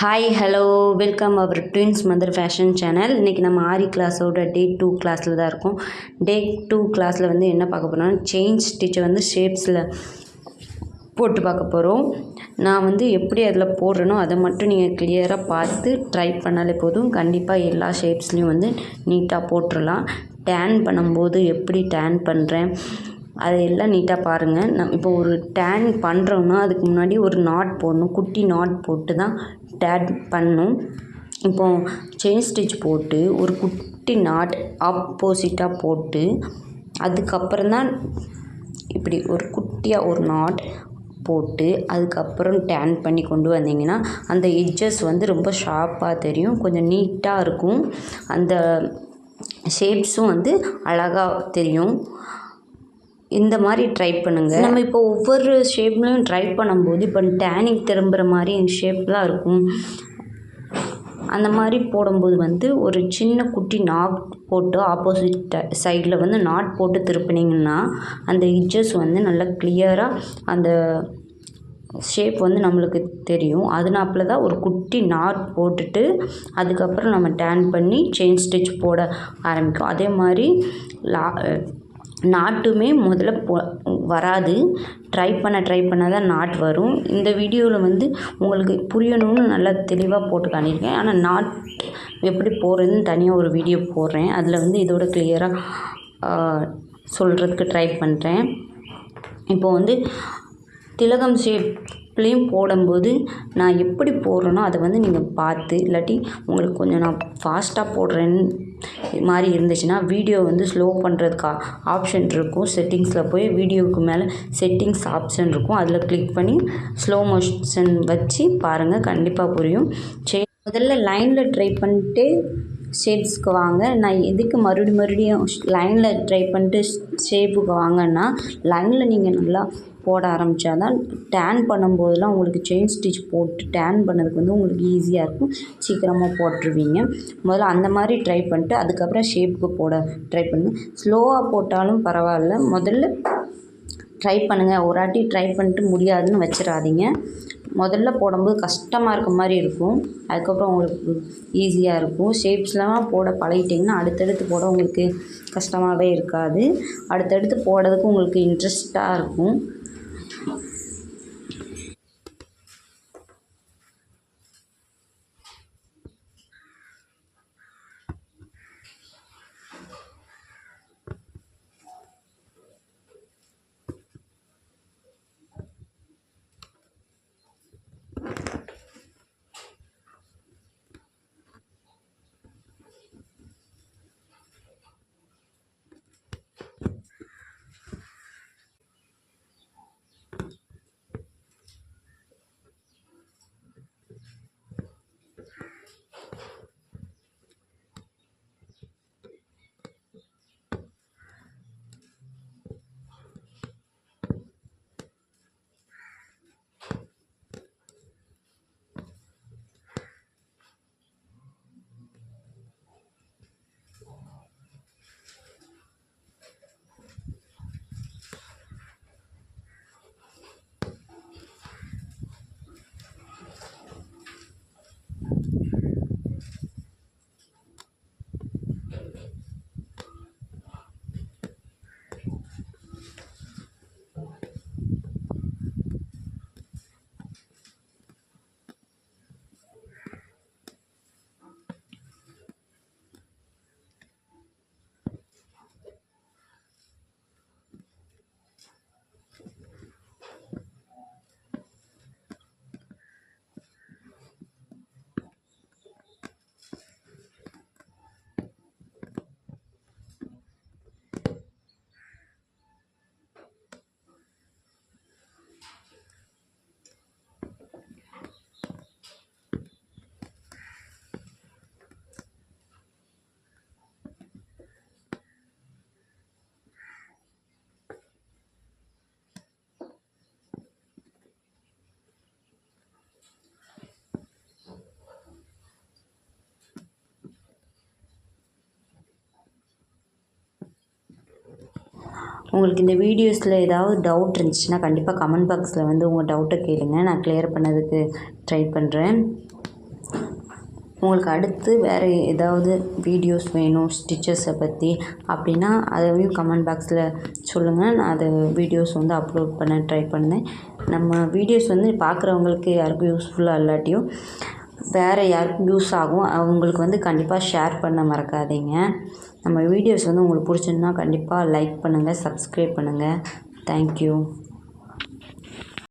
Hi hello welcome அவர் twins mother fashion channel. இன்றைக்கி நம்ம ஆரி கிளாஸோட டே 2 கிளாஸில் தான் இருக்கோம். டே 2 கிளாஸில் வந்து என்ன பார்க்க போகிறோம்னா செயின் ஸ்டிச்சை வந்து ஷேப்ஸில் போட்டு பார்க்க போகிறோம். நான் வந்து எப்படி அதில் போடுறேனோ அதை மட்டும் நீங்கள் கிளியராக பார்த்து ட்ரை பண்ணாலே போதும். கண்டிப்பாக எல்லா ஷேப்ஸ்லேயும் வந்து நீட்டாக போட்டுடலாம். டேன் பண்ணும்போது எப்படி டேன் பண்ணுறேன் அதையெல்லாம் நீட்டாக பாருங்கள். இப்போ ஒரு டேன் பண்ணுறோன்னா அதுக்கு முன்னாடி ஒரு நாட் போடணும். குட்டி நாட் போட்டு தான் டேன் பண்ணணும். இப்போது செயின் ஸ்டிச் போட்டு ஒரு குட்டி நாட் ஆப்போசிட்டாக போட்டு அதுக்கப்புறம் தான் இப்படி ஒரு குட்டியாக ஒரு நாட் போட்டு அதுக்கப்புறம் டேன் பண்ணி கொண்டு வந்தீங்கன்னா அந்த எட்ஜஸ் வந்து ரொம்ப ஷார்ப்பாக தெரியும், கொஞ்சம் நீட்டாக இருக்கும், அந்த ஷேப்ஸும் வந்து அழகாக தெரியும். இந்த மாதிரி ட்ரை பண்ணுங்கள். நம்ம இப்போ ஒவ்வொரு ஷேப்லையும் ட்ரை பண்ணும்போது இப்போ டேனிங் திரும்புகிற மாதிரி ஷேப்லாம் இருக்கும். அந்த மாதிரி போடும்போது வந்து ஒரு சின்ன குட்டி நாட் போட்டு ஆப்போசிட் சைடில் வந்து நாட் போட்டு திருப்பினீங்கன்னா அந்த எட்ஜஸ் வந்து நல்லா கிளியராக அந்த ஷேப் வந்து நம்மளுக்கு தெரியும். அதனால தான் ஒரு குட்டி நாட் போட்டுட்டு அதுக்கப்புறம் நம்ம டேன் பண்ணி செயின் ஸ்டிச் போட ஆரம்பிக்கும். அதே மாதிரி நாட்டுமே முதல்ல வராது, ட்ரை பண்ண தான் நாட் வரும். இந்த வீடியோவில் வந்து உங்களுக்கு புரியணும்னு நல்லா தெளிவாக போட்டு காணியிருக்கேன். ஆனால் நாட் எப்படி போடுறதுன்னு தனியாக ஒரு வீடியோ போடுறேன். அதில் வந்து இதோட கிளியராக சொல்கிறதுக்கு ட்ரை பண்ணுறேன். இப்போ வந்து திலகம் ஷேப்லேயும் போடும்போது நான் எப்படி போடுறேனோ அதை வந்து நீங்கள் பார்த்து, இல்லாட்டி உங்களுக்கு கொஞ்சம் நான் ஃபாஸ்ட்டாக போடுறேன்னு மாதிரி இருந்துச்சுன்னா வீடியோ வந்து ஸ்லோ பண்ணுறதுக்கு ஆப்ஷன் இருக்கும். செட்டிங்ஸில் போய் வீடியோவுக்கு மேலே செட்டிங்ஸ் ஆப்ஷன் இருக்கும், அதில் கிளிக் பண்ணி ஸ்லோ மோஷன் வச்சு பாருங்கள், கண்டிப்பாக புரியும். முதல்ல லைனில் ட்ரை பண்ணிட்டு ஷேப்ஸ்க்கு வாங்க. நான் எதுக்கு மறுபடியும் லைனில் ட்ரை பண்ணிட்டு ஷேப்புக்கு வாங்கன்னா, லைனில் நீங்கள் நல்லா போட ஆரம்பித்தா தான் டேன் பண்ணும்போதெல்லாம் உங்களுக்கு செயின் ஸ்டிச் போட்டு டேன் பண்ணதுக்கு வந்து உங்களுக்கு ஈஸியாக இருக்கும், சீக்கிரமாக போட்டுருவீங்க. முதல்ல அந்த மாதிரி ட்ரை பண்ணிட்டு அதுக்கப்புறம் ஷேப்புக்கு போட ட்ரை பண்ணுங்கள். ஸ்லோவாக போட்டாலும் பரவாயில்ல, முதல்ல ட்ரை பண்ணுங்கள். ஒரு வாட்டி ட்ரை பண்ணிட்டு முடியாதுன்னு வச்சிடாதீங்க. முதல்ல போடும்போது கஷ்டமாக இருக்க மாதிரி இருக்கும், அதுக்கப்புறம் உங்களுக்கு ஈஸியாக இருக்கும். ஷேப்ஸ்லாம் போட பழகிட்டிங்கன்னா அடுத்தடுத்து போட உங்களுக்கு கஷ்டமாகவே இருக்காது. அடுத்தடுத்து போடுறதுக்கு உங்களுக்கு இன்ட்ரெஸ்ட்டாக இருக்கும். உங்களுக்கு இந்த வீடியோஸில் ஏதாவது டவுட் இருந்துச்சுன்னா கண்டிப்பாக கமெண்ட் பாக்ஸில் வந்து உங்கள் டவுட்டை கேளுங்க, நான் கிளியர் பண்ணதுக்கு ட்ரை பண்ணுறேன். உங்களுக்கு அடுத்து வேறு ஏதாவது வீடியோஸ் வேணும் ஸ்டிச்சஸை பற்றி அப்படின்னா அதையும் கமெண்ட் பாக்ஸில் சொல்லுங்கள். நான் அதை வீடியோஸ் வந்து அப்லோட் பண்ண ட்ரை பண்ணேன். நம்ம வீடியோஸ் வந்து பார்க்குறவங்களுக்கு யாருக்கும் யூஸ்ஃபுல்லாக இல்லாட்டியும் வேறு யாருக்கும் யூஸ் ஆகும், அவங்களுக்கு வந்து கண்டிப்பாக ஷேர் பண்ண மறக்காதீங்க. நம்ம வீடியோஸ் வந்து உங்களுக்கு பிடிச்சிருந்தா கண்டிப்பாக லைக் பண்ணுங்கள், சப்ஸ்கிரைப் பண்ணுங்கள். தேங்க்யூ.